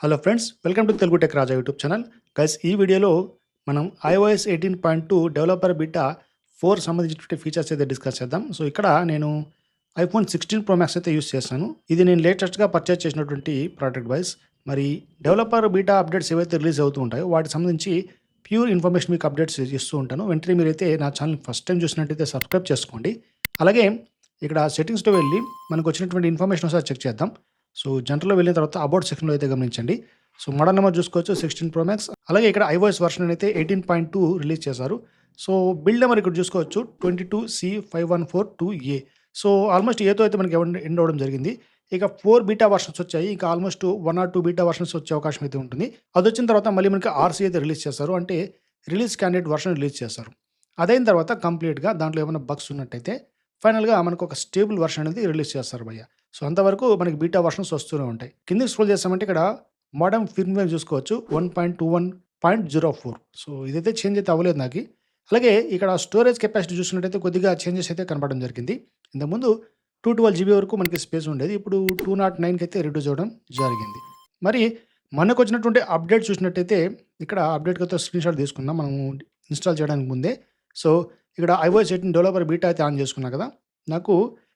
Hello friends, welcome to Telugu tech Raja YouTube channel. Guys, ఈ వీడియోలో మనం iOS 18.2 డెవలపర్ బీటా 4 సంబంధించినటువంటి ఫీచర్స్ అయితే డిస్కస్ చేద్దాం. సో ఇక్కడ నేను ఐఫోన్ 16 ప్రో మ్యాక్స్ అయితే యూస్ చేస్తాను. ఇది నేను లేటెస్ట్గా పర్చేస్ చేసినటువంటి ప్రోడక్ట్ వైస్. మరి డెవలపర్ బీటా అప్డేట్స్ ఏవైతే రిలీజ్ అవుతూ ఉంటాయో వాటికి సంబంధించి ప్యూర్ ఇన్ఫర్మేషన్ మీకు అప్డేట్స్ ఇస్తూ ఉంటాను. వెంటనే మీరైతే నా ఛానల్ ఫస్ట్ టైం చూసినట్టయితే సబ్స్క్రైబ్ చేసుకోండి. అలాగే ఇక్కడ సెట్టింగ్స్లో వెళ్ళి మనకు వచ్చినటువంటి ఇన్ఫర్మేషన్ ఒకసారి చెక్ చేద్దాం. సో జనరల్‌లో వెళ్ళిన తర్వాత అబౌట్ సెక్షన్‌లో అయితే గమనించండి. సో మోడల్ నెంబర్ చూసుకోవచ్చు 16 ప్రో మ్యాక్స్. అలాగే ఇక్కడ iOS వెర్షన్ అయితే 18.2 రిలీజ్ చేశారు. సో బిల్డ్ నెంబర్ ఇక్కడ చూసుకోవచ్చు 22C5142A. సో ఆల్మోస్ట్ ఏతో అయితే మనకి ఎండ్ అవ్వడం జరిగింది. ఇక 4 బీటా వెర్షన్స్ వచ్చాయి. ఇంకా ఆల్మోస్ట్ 1 ఆర్ 2 బీటా వెర్షన్స్ వచ్చే అవకాశం అయితే ఉంటుంది. అదొచ్చిన తర్వాత మళ్ళీ మనకి ఆర్‌సీ అయితే రిలీజ్ చేస్తారు. అంటే రిలీజ్ క్యాండిడేట్ వెర్షన్ రిలీజ్ చేస్తారు. అదైన తర్వాత కంప్లీట్‌గా దాంట్లో ఏమైనా బగ్స్ ఉన్నట్టయితే ఫైనల్‌గా మనకు ఒక స్టేబుల్ వెర్షన్ అనేది రిలీజ్ చేస్తారు భయ్య. సో అంతవరకు మనకి బీటా వెర్షన్స్ వస్తూనే ఉంటాయి. కిందకి స్క్రోల్ చేసామంటే ఇక్కడ మోడర్న్ ఫర్మ్‌వేర్ చూసుకోవచ్చు 1.21.04. సో ఇదైతే చేంజ్ అయితే అవ్వలేదు నాకి. అలాగే ఇక్కడ స్టోరేజ్ కెపాసిటీ చూసినట్టయితే కొద్దిగా చేంజెస్ అయితే కనపడడం జరిగింది. ఇంతకుముందు 212 జీబీ వరకు మనకి స్పేస్ ఉండేది. ఇప్పుడు 209కి అయితే రిడ్యూస్ అవ్వడం జరిగింది. మరి మనకొచ్చినటువంటి అప్డేట్ చూసినట్టయితే ఇక్కడ అప్డేట్‌తో స్క్రీన్‌షాట్ తీసుకుందాం మనము ఇన్‌స్టాల్ చేయడానికి ముందే. సో ఇక్కడ iOS 18 డెవలపర్ బీటా అయితే ఆన్ చేసుకున్నా కదా! నాకు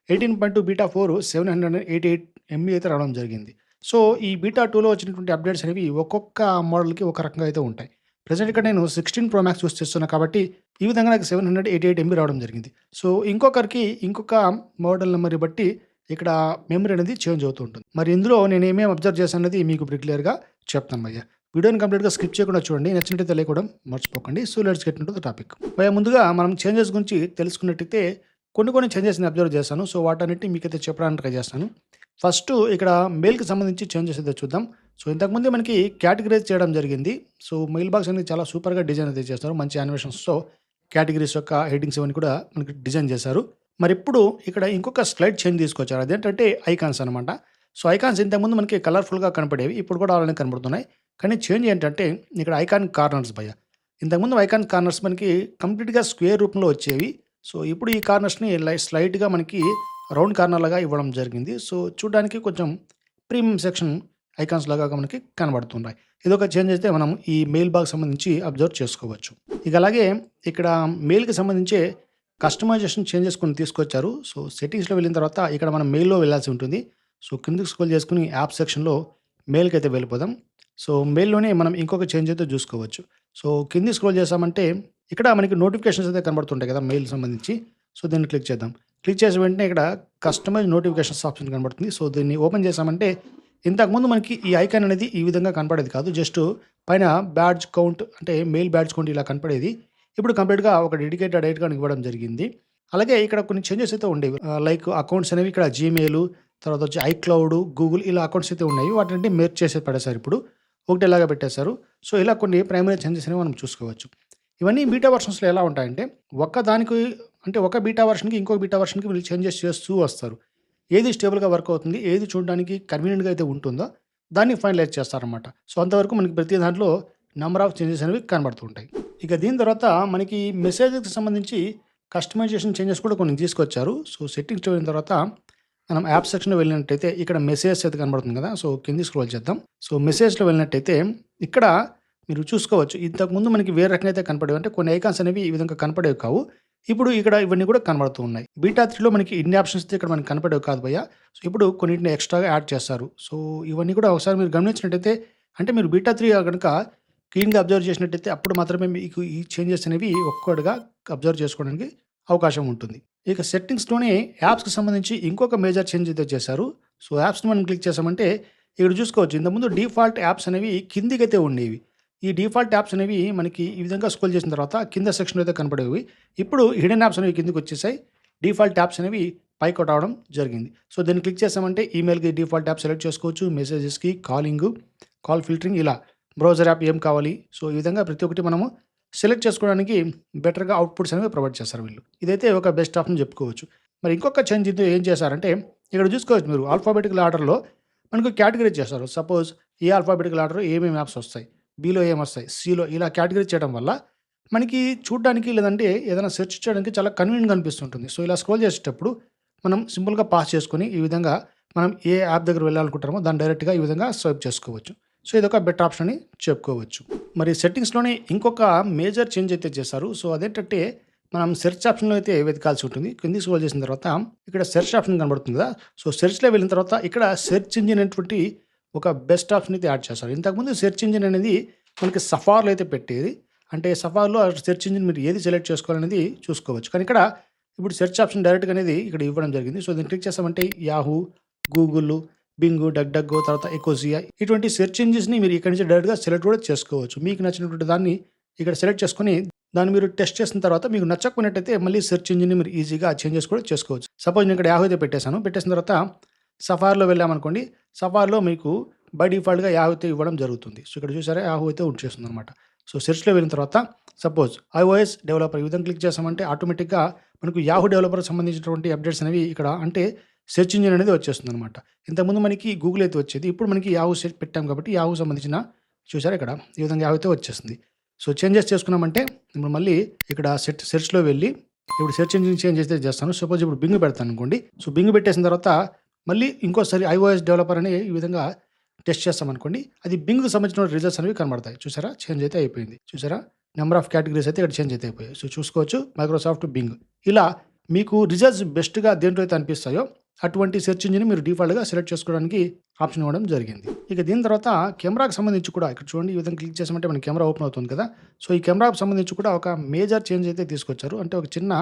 18.2 బీటా 4 788 ఎంబీ అయితే రావడం జరిగింది. సో ఈ బీటా 2లో వచ్చినటువంటి అప్డేట్స్ అనేవి ఒక్కొక్క మోడల్‌కి ఒక రకంగా అయితే ఉంటాయి. ప్రెజెంట్ ఇక్కడ నేను 16 ప్రో మ్యాక్స్ యూజ్ చేస్తున్నా కాబట్టి ఈ విధంగా నాకు 788 ఎంబీ రావడం జరిగింది. సో ఇంకొకరికి ఇంకొక మోడల్ నెంబర్‌ని బట్టి ఇక్కడ మెమరీ అనేది చేంజ్ అవుతూ ఉంటుంది. మరి ఇందులో నేను ఏమేమి అబ్జర్వ్ చేశానన్నది మీకు ఇప్పుడు క్లియర్‌గా చెప్తాను భయ్య. వీడియోని కంప్లీట్‌గా స్కిప్ చేయకుండా చూడండి. నచ్చినట్టయితే లైక్ ఇవ్వడం మర్చిపోకండి. So let's get into the topic. భయ్య, ముందుగా మనం చేంజెస్ గురించి తెలుసుకున్నట్టయితే కొన్ని చేంజెస్‌ని అబ్జర్వ్ చేశాను. సో వాటన్నిటిని మీకైతే చెప్పడానికి ట్రై చేస్తాను. ఫస్ట్ ఇక్కడ మెయిల్‌కి సంబంధించి చేంజెస్ అయితే చూద్దాం. సో ఇంతకుముందే మనకి కేటగరైజ్ చేయడం జరిగింది. సో మెయిల్ బాక్స్ అనేది చాలా సూపర్‌గా డిజైన్ అయితే చేస్తారు. మంచి యానిమేషన్స్‌తో కేటగరీస్ యొక్క హెడ్డింగ్స్ ఇవన్నీ కూడా మనకి డిజైన్ చేశారు. మరిప్పుడు ఇక్కడ ఇంకొక స్లైడ్ చేంజ్ తీసుకొచ్చారు. అదేంటంటే ఐకాన్స్ అనమాట. సో ఐకాన్స్ ఇంతకుముందు మనకి కలర్‌ఫుల్‌గా కనపడేవి. ఇప్పుడు కూడా అలానే కనపడుతున్నాయి. కానీ చేంజ్ ఏంటంటే ఇక్కడ ఐకాన్ కార్నర్స్ భయ్య. ఇంతకుముందు ఐకాన్ కార్నర్స్ మనకి కంప్లీట్‌గా స్క్వేర్ రూపంలో వచ్చేవి. సో ఇప్పుడు ఈ కార్నర్స్‌ని స్లైట్‌గా మనకి రౌండ్ కార్నర్ లాగా ఇవ్వడం జరిగింది. సో చూడడానికి కొంచెం ప్రీమియం సెక్షన్ ఐకాన్స్ లాగా మనకి కనబడుతున్నాయి. ఇదొక చేంజ్ అయితే మనం ఈ మెయిల్ బాక్స్ సంబంధించి అబ్జర్వ్ చేసుకోవచ్చు. ఇక అలాగే ఇక్కడ మెయిల్‌కి సంబంధించే కస్టమైజేషన్ చేంజెస్ కొన్ని తీసుకొచ్చారు. సో సెట్టింగ్స్‌లో వెళ్ళిన తర్వాత ఇక్కడ మనం మెయిల్‌లో వెళ్ళాల్సి ఉంటుంది. సో కిందకి స్క్రోల్ చేసుకొని యాప్ సెక్షన్‌లో మెయిల్‌కి అయితే వెళ్ళిపోదాం. సో మెయిల్‌లోనే మనం ఇంకొక చేంజ్ అయితే చూసుకోవచ్చు. సో కిందకి స్క్రోల్ చేసామంటే ఇక్కడ మనకి నోటిఫికేషన్స్ అయితే కనబడుతుంటాయి కదా మెయిల్ సంబంధించి. సో దీన్ని క్లిక్ చేద్దాం. క్లిక్ చేసిన వెంటనే ఇక్కడ కస్టమైజ్ నోటిఫికేషన్స్ ఆప్షన్ కనబడుతుంది. సో దీన్ని ఓపెన్ చేసామంటే ఇంతకుముందు మనకి ఈ ఐకాన్ అనేది ఈ విధంగా కనపడేది కాదు. జస్ట్ పైన బ్యాడ్జ్ కౌంట్ అంటే మెయిల్ బ్యాడ్జ్ కౌంట్ ఇలా కనపడేది. ఇప్పుడు కంప్లీట్‌గా ఒక డెడికేటెడ్ ఐకాన్ ఇవ్వడం జరిగింది. అలాగే ఇక్కడ కొన్ని చేంజెస్ అయితే ఉండేవి. లైక్ అకౌంట్స్ అనేవి ఇక్కడ జీమెయిల్, తర్వాత వచ్చి ఐక్లౌడ్, గూగుల్ ఇలా అకౌంట్స్ అయితే ఉన్నాయి. వాటిని మెర్జ్ చేసి పడేశారు ఇప్పుడు. ఒకటేలాగా పెట్టేశారు. సో ఇలా కొన్ని ప్రైమరీ చేంజెస్ అనేవి మనం చూసుకోవచ్చు. ఇవన్నీ బీటా వెర్షన్స్‌లో ఎలా ఉంటాయంటే ఒక బీటా వెర్షన్‌కి ఇంకొక బీటా వెర్షన్‌కి వీళ్ళు చేంజెస్ చేస్తూ వస్తారు. ఏది స్టేబుల్‌గా వర్క్ అవుతుంది, ఏది చూడడానికి కన్వీనియంట్‌గా అయితే ఉంటుందో దాన్ని ఫైనలైజ్ చేస్తారనమాట. సో అంతవరకు మనకి ప్రతి దాంట్లో నంబర్ ఆఫ్ చేంజెస్ అనేవి కనబడుతూ ఉంటాయి. ఇక దీని తర్వాత మనకి మెసేజెస్‌కి సంబంధించి కస్టమైజేషన్ చేంజెస్ కూడా కొన్ని తీసుకొచ్చారు. సో సెట్టింగ్స్‌లో వెళ్ళిన తర్వాత మనం యాప్ సెక్షన్‌లో వెళ్ళినట్టయితే ఇక్కడ మెసేజెస్ అయితే కనబడుతుంది కదా! సో కిందకి స్క్రోల్ చేద్దాం. సో మెసేజ్‌లో వెళ్ళినట్టయితే ఇక్కడ మీరు చూసుకోవచ్చు. ఇంతకుముందు మనకి వేరే రకంగా అయితే కనపడేవి. అంటే కొన్ని ఐకాన్స్ అనేవి ఈ విధంగా కనపడేవి కావు. ఇప్పుడు ఇక్కడ ఇవన్నీ కూడా కనబడుతూ ఉన్నాయి. బీటా 3లో మనకి ఇన్ని ఆప్షన్స్ అయితే ఇక్కడ మనకి కనపడేవి కాదు భయ్య. సో ఇప్పుడు కొన్నిటిని ఎక్స్‌ట్రాగా యాడ్ చేస్తారు. సో ఇవన్నీ కూడా ఒకసారి మీరు గమనించినట్టయితే అంటే మీరు బీటా 3 గనుక క్లీన్‌గా అబ్జర్వ్ చేసినట్టయితే అప్పుడు మాత్రమే మీకు ఈ చేంజెస్ అనేవి ఒక్కొక్కటిగా అబ్జర్వ్ చేసుకోవడానికి అవకాశం ఉంటుంది. ఇక సెట్టింగ్స్‌లోనే యాప్స్‌కి సంబంధించి ఇంకొక మేజర్ చేంజ్ అయితే చేశారు. సో యాప్స్‌ని మనం క్లిక్ చేసామంటే ఇక్కడ చూసుకోవచ్చు. ఇంతకుముందు డిఫాల్ట్ యాప్స్ అనేవి కిందికైతే ఉండేవి. ఈ డిఫాల్ట్ యాప్స్ అనేవి మనకి ఈ విధంగా స్క్రోల్ చేసిన తర్వాత కింద సెక్షన్‌లో అయితే కనపడేవి. ఇప్పుడు హిడెన్ యాప్స్ అనేవి కిందకొచ్చేసాయి. డిఫాల్ట్ యాప్స్ అనేవి పైకి రావడం జరిగింది. సో దీన్ని క్లిక్ చేసామంటే ఈమెయిల్‌కి డిఫాల్ట్ యాప్ సెలెక్ట్ చేసుకోవచ్చు. మెసేజెస్‌కి, కాలింగు, కాల్ ఫిల్టరింగ్ ఇలా బ్రౌజర్ యాప్ ఏం కావాలి. సో ఈ విధంగా ప్రతి ఒక్కటి మనము సెలెక్ట్ చేసుకోవడానికి బెటర్‌గా అవుట్‌పుట్స్ అనేవి ప్రొవైడ్ చేస్తారు వీళ్ళు. ఇదైతే ఒక బెస్ట్ ఆప్షన్ చెప్పుకోవచ్చు. మరి ఇంకొక చేంజ్ ఇది ఏం చేశారంటే ఇక్కడ చూసుకోవచ్చు మీరు ఆల్ఫాబెటికల్ ఆర్డర్‌లో మనకు కేటగరైజ్ చేస్తారు. సపోజ్ ఏ ఆల్ఫాబెటికల్ ఆర్డర్‌లో ఏమేమి యాప్స్ వస్తాయి. బిలో ఏమొస్తాయి, సిలో ఇలా కేటగరైజ్ చేయడం వల్ల మనకి చూడడానికి లేదంటే ఏదైనా సెర్చ్ చేయడానికి చాలా కన్వీనియంట్‌గా అనిపిస్తుంటుంది. సో ఇలా స్క్రోల్ చేసేటప్పుడు మనం సింపుల్‌గా పాస్ చేసుకొని ఈ విధంగా మనం ఏ యాప్ దగ్గర వెళ్ళాలనుకుంటామో దాన్ని డైరెక్ట్‌గా ఈ విధంగా స్వైప్ చేసుకోవచ్చు. సో ఇదొక బెటర్ ఆప్షన్ అని చెప్పుకోవచ్చు. మరి సెట్టింగ్స్‌లోనే ఇంకొక మేజర్ చేంజ్ అయితే చేశారు. సో అదేంటంటే మనం సెర్చ్ ఆప్షన్‌లో అయితే వెతకాల్సి ఉంటుంది. కిందకి స్క్రోల్ చేసిన తర్వాత ఇక్కడ సెర్చ్ ఆప్షన్ కనబడుతుంది కదా! సో సెర్చ్‌లో వెళ్ళిన తర్వాత ఇక్కడ సెర్చ్ ఇంజిన్ అనేటువంటి ఒక బెస్ట్ ఆప్షన్ అయితే యాడ్ చేశారు. ఇంతకుముందు సెర్చ్ ఇంజిన్ అనేది మనకి సఫార్‌లో అయితే పెట్టేది. అంటే సఫార్‌లో సెర్చ్ ఇంజిన్ మీరు ఏది సెలెక్ట్ చేసుకోవాలనేది చూసుకోవచ్చు. కానీ ఇక్కడ ఇప్పుడు సెర్చ్ ఆప్షన్ డైరెక్ట్‌గా అనేది ఇక్కడ ఇవ్వడం జరిగింది. సో దీన్ని క్లిక్ చేసామంటే యాహూ, గూగుల్, బింగ్, డక్‌డక్‌గో, తర్వాత ఎకోసియా ఇటువంటి సెర్చ్ ఇంజిన్స్‌ని మీరు ఇక్కడి నుంచి డైరెక్ట్‌గా సెలెక్ట్ కూడా చేసుకోవచ్చు. మీకు నచ్చినటువంటి దాన్ని ఇక్కడ సెలెక్ట్ చేసుకొని దాన్ని మీరు టెస్ట్ చేసిన తర్వాత మీకు నచ్చకపోయినట్టయితే మళ్ళీ సెర్చ్ ఇంజిన్‌ని మీరు ఈజీగా చేంజెస్ కూడా చేసుకోవచ్చు. సపోజ్ నేను ఇక్కడ యాహూ అయితే పెట్టేసాను. పెట్టేసిన తర్వాత సఫార్‌లో వెళ్ళామనుకోండి. సఫార్‌లో మీకు బై డిఫాల్ట్‌గా యాహూ అయితే ఇవ్వడం జరుగుతుంది. సో ఇక్కడ చూసారా యాహూ అయితే ఉంచేస్తుందనమాట. సో సెర్చ్‌లో వెళ్ళిన తర్వాత సపోజ్ ఐఓఎస్ డెవలపర్ ఈ విధంగా క్లిక్ చేసామంటే ఆటోమేటిక్‌గా మనకు యాహూ డెవలపర్‌కి సంబంధించినటువంటి అప్డేట్స్ అనేవి ఇక్కడ అంటే సెర్చ్ ఇంజిన్ అనేది వచ్చేస్తుందనమాట. ఇంతకుముందు మనకి గూగుల్ అయితే వచ్చేది. ఇప్పుడు మనకి యాహూ సెట్ పెట్టాం కాబట్టి యాహూకి సంబంధించిన చూసారా ఇక్కడ ఈ విధంగా యాహూ అయితే వచ్చేస్తుంది. సో చేంజెస్ చేసుకున్నామంటే ఇప్పుడు మళ్ళీ ఇక్కడ సెర్చ్‌లో వెళ్ళి ఇప్పుడు సెర్చ్ ఇంజిన్ చేంజ్ అయితే చేస్తాను. సపోజ్ ఇప్పుడు బింగ్ పెడతాను అనుకోండి. సో బింగ్ పెట్టేసిన తర్వాత మళ్ళీ ఇంకోసారి ఐఓఎస్ డెవలపర్ అని ఈ విధంగా టెస్ట్ చేస్తామనుకోండి. అది బింగ్‌కి సంబంధించిన రిజల్ట్స్ అనేవి కనబడతాయి. చూసారా చేంజ్ అయితే అయిపోయింది. చూసారా నంబర్ ఆఫ్ కేటగిరీస్ అయితే ఇక్కడ చేంజ్ అయితే అయిపోయాయి. సో చూసుకోవచ్చు మైక్రోసాఫ్ట్ బింగ్. ఇలా మీకు రిజల్ట్స్ బెస్ట్‌గా దేంట్లో అయితే అనిపిస్తాయో అటువంటి సెర్చ్ ఇంజిన్ మీరు డిఫాల్ట్‌గా సెలెక్ట్ చేసుకోవడానికి ఆప్షన్ ఇవ్వడం జరిగింది. ఇక దీని తర్వాత కెమెరాకి సంబంధించి కూడా ఇక్కడ చూడండి ఈ విధంగా క్లిక్ చేసామంటే మన కెమెరా ఓపెన్ అవుతుంది కదా! సో ఈ కెమెరాకి సంబంధించి కూడా ఒక మేజర్ చేంజ్ అయితే తీసుకొచ్చారు. అంటే ఒక చిన్న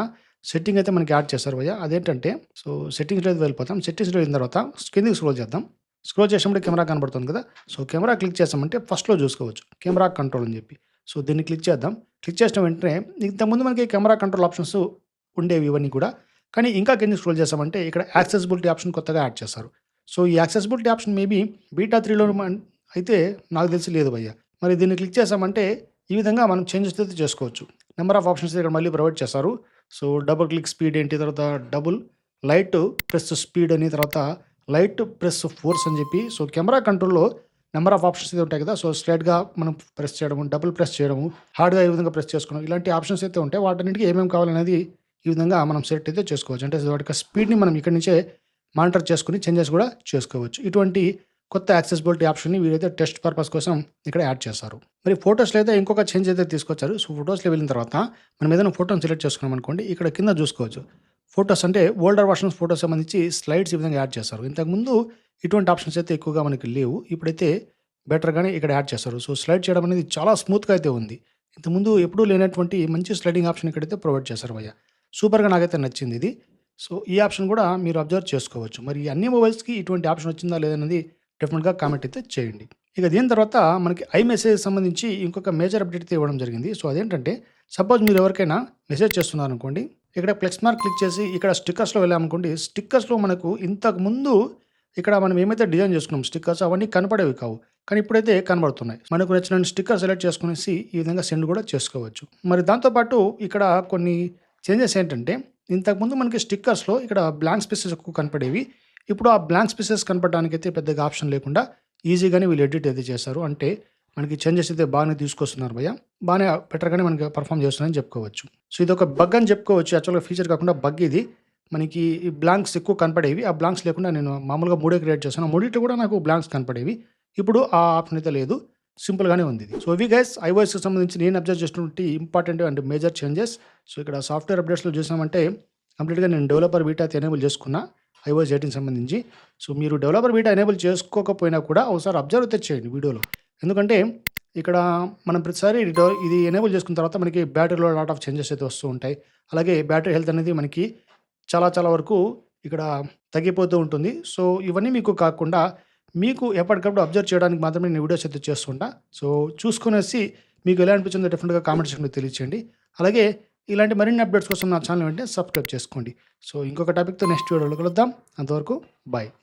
సెట్టింగ్ అయితే మనకి యాడ్ చేశారు భయ్య. అదేంటంటే సో సెట్టింగ్స్‌లో అయితే వెళ్ళిపోతాం. సెట్టింగ్స్‌లో వెళ్ళిన తర్వాత కిందకి స్క్రోల్ చేద్దాం. స్క్రోల్ చేసినప్పుడు కెమెరా కనబడుతుంది కదా! సో కెమెరా క్లిక్ చేసామంటే ఫస్ట్‌లో చూసుకోవచ్చు. కెమెరా కంట్రోల్ అని చెప్పి. సో దీన్ని క్లిక్ చేద్దాం. క్లిక్ చేసిన వెంటనే ఇంతకుముందు మనకి కెమెరా కంట్రోల్ ఆప్షన్స్ ఉండేవి ఇవన్నీ కూడా. కానీ ఇంకా కిందకి స్క్రోల్ చేసామంటే ఇక్కడ యాక్సెసిబిలిటీ ఆప్షన్ కొత్తగా యాడ్ చేశారు. సో ఈ యాక్సెసిబిలిటీ ఆప్షన్ మేబీ బీటా 3లో అయితే నాకు తెలిసి లేదు భయ్య. మరి దీన్ని క్లిక్ చేసామంటే ఈ విధంగా మనం చేంజెస్ అయితే చేసుకోవచ్చు. నెంబర్ ఆఫ్ ఆప్షన్స్ ఇక్కడ మళ్ళీ ప్రొవైడ్ చేశారు. సో డబుల్ క్లిక్ స్పీడ్ ఏంటి, తర్వాత డబుల్ లైట్ ప్రెస్ స్పీడ్ అని, తర్వాత లైట్ ప్రెస్ ఫోర్స్ అని చెప్పి సో కెమెరా కంట్రోల్‌లో నెంబర్ ఆఫ్ ఆప్షన్స్ అయితే ఉంటాయి కదా! సో స్ట్రెయిట్‌గా మనం ప్రెస్ చేయడము, డబుల్ ప్రెస్ చేయడము, హార్డ్‌గా ఈ విధంగా ప్రెస్ చేసుకోవడం ఇలాంటి ఆప్షన్స్ అయితే ఉంటాయి. వాటన్నిటికి ఏమేమి కావాలనేది ఈ విధంగా మనం సెలెక్ట్ అయితే చేసుకోవచ్చు. అంటే వాటి యొక్క స్పీడ్‌ని మనం ఇక్కడి నుంచే మానిటర్ చేసుకొని చేంజెస్ కూడా చేసుకోవచ్చు. ఇటువంటి కొత్త యాక్సెసిబిలిటీ ఆప్షన్‌ని వీరైతే టెస్ట్ పర్పస్ కోసం ఇక్కడ యాడ్ చేశారు. మరి ఫోటోస్‌లో అయితే ఇంకొక చేంజ్ అయితే తీసుకొచ్చారు. సో ఫోటోస్‌లో వెళ్ళిన తర్వాత మనం ఏదైనా ఫోటోని సెలెక్ట్ చేసుకున్నాం అనుకోండి. ఇక్కడ కింద చూసుకోవచ్చు. ఫోటోస్ అంటే ఓల్డర్ వర్షన్స్ ఫోటోస్ సంబంధించి స్లైడ్స్ ఈ విధంగా యాడ్ చేశారు. ఇంతకుముందు ఇటువంటి ఆప్షన్స్ అయితే ఎక్కువగా మనకి లేవు. ఇప్పుడైతే బెటర్‌గానే ఇక్కడ యాడ్ చేశారు. సో స్లైడ్ చేయడం అనేది చాలా స్మూత్‌గా అయితే ఉంది. ఇంతకుముందు ఎప్పుడూ లేనటువంటి మంచి స్లైడింగ్ ఆప్షన్ ఇక్కడైతే ప్రొవైడ్ చేశారు భయ్య. సూపర్‌గా నాకైతే నచ్చింది ఇది. సో ఈ ఆప్షన్ కూడా మీరు అబ్జర్వ్ చేసుకోవచ్చు. మరి అన్ని మొబైల్స్‌కి ఇటువంటి ఆప్షన్ వచ్చిందా లేదనేది డెఫినిట్‌గా కామెంట్ అయితే చేయండి. ఇక దీని తర్వాత మనకి ఐమెసేజ్ సంబంధించి ఇంకొక మేజర్ అప్డేట్ అయితే ఇవ్వడం జరిగింది. సో అదేంటంటే సపోజ్ మీరు ఎవరికైనా మెసేజ్ చేస్తున్నారనుకోండి. ఇక్కడ ప్లస్ మార్క్ క్లిక్ చేసి ఇక్కడ స్టిక్కర్స్‌లో వెళ్ళామనుకోండి. స్టిక్కర్స్‌లో మనకు ఇంతకుముందు ఇక్కడ మనం ఏమైతే డిజైన్ చేసుకున్నాం స్టిక్కర్స్ అవన్నీ కనపడేవి కావు. కానీ ఇప్పుడైతే కనబడుతున్నాయి. మనకు నచ్చిన స్టిక్కర్ సెలెక్ట్ చేసుకునేసి ఈ విధంగా సెండ్ కూడా చేసుకోవచ్చు. మరి దాంతో పాటు ఇక్కడ కొన్ని చేంజెస్ ఏంటంటే ఇంతకుముందు మనకి స్టిక్కర్స్‌లో ఇక్కడ బ్లాంక్ స్పేసెస్ ఎక్కువ కనపడేవి. ఇప్పుడు ఆ బ్లాంక్ స్పేసెస్ కనపడడానికైతే పెద్దగా ఆప్షన్ లేకుండా ఈజీగానే వీళ్ళు ఎడిట్ అయితే చేశారు. అంటే మనకి చేంజెస్ అయితే బాగానే తీసుకొస్తున్నారు భయ్య. బాగానే బెటర్‌గానే మనకి పెర్ఫార్మ్ చేస్తున్నారని చెప్పుకోవచ్చు. సో ఇదొక బగ్ అని చెప్పుకోవచ్చు. యాక్చువల్‌గా ఫీచర్ కాకుండా బగ్ ఇది. మనకి ఈ బ్లాంక్స్ ఎక్కువ కనపడేవి. ఆ బ్లాంక్స్ లేకుండా నేను మామూలుగా 3 క్రియేట్ చేశాను. 3 కూడా నాకు బ్లాంక్స్ కనపడేవి. ఇప్పుడు ఆ ఆప్షన్ అయితే లేదు. సింపుల్‌గానే ఉంది ఇది. సో ఇవి గైస్ ఐఓఎస్‌కి సంబంధించి నేను అబ్జర్వ్ చేసినటువంటి important and major changes. So ఇక్కడ సాఫ్ట్‌వేర్ అప్డేట్స్‌లో చూసామంటే కంప్లీట్‌గా నేను డెవలపర్ బీటా అయితే ఎనేబుల్ చేసుకున్నా. ఐఓఎస్ 18 సంబంధించి. సో మీరు డెవలపర్ బీటా ఎనేబుల్ చేసుకోకపోయినా కూడా ఒకసారి అబ్జర్వ్ అయితే చేయండి వీడియోలో. ఎందుకంటే ఇక్కడ మనం ప్రతిసారి ఇది ఎనేబుల్ చేసుకున్న తర్వాత మనకి బ్యాటరీలో లాట్ ఆఫ్ చేంజెస్ అయితే వస్తూ ఉంటాయి. అలాగే బ్యాటరీ హెల్త్ అనేది మనకి చాలా చాలా వరకు ఇక్కడ తగ్గిపోతూ ఉంటుంది. సో ఇవన్నీ మీకు కాకుండా మీకు ఎప్పటికప్పుడు అబ్జర్వ్ చేయడానికి మాత్రమే నేను వీడియోస్ అయితే చేస్తుంటా. సో చూసుకునేసి మీకు ఎలా అనిపించిందో డెఫినెట్‌గా కామెంట్ సెక్షన్‌లో తెలియచేయండి. అలాగే ఇలాంటి మరిన్ని అప్డేట్స్ కోసం నా ఛానల్ వెంటనే సబ్స్క్రైబ్ చేసుకోండి. సో ఇంకొక టాపిక్‌తో నెక్స్ట్ వీడియోలో కలుద్దాం. అంతవరకు బాయ్.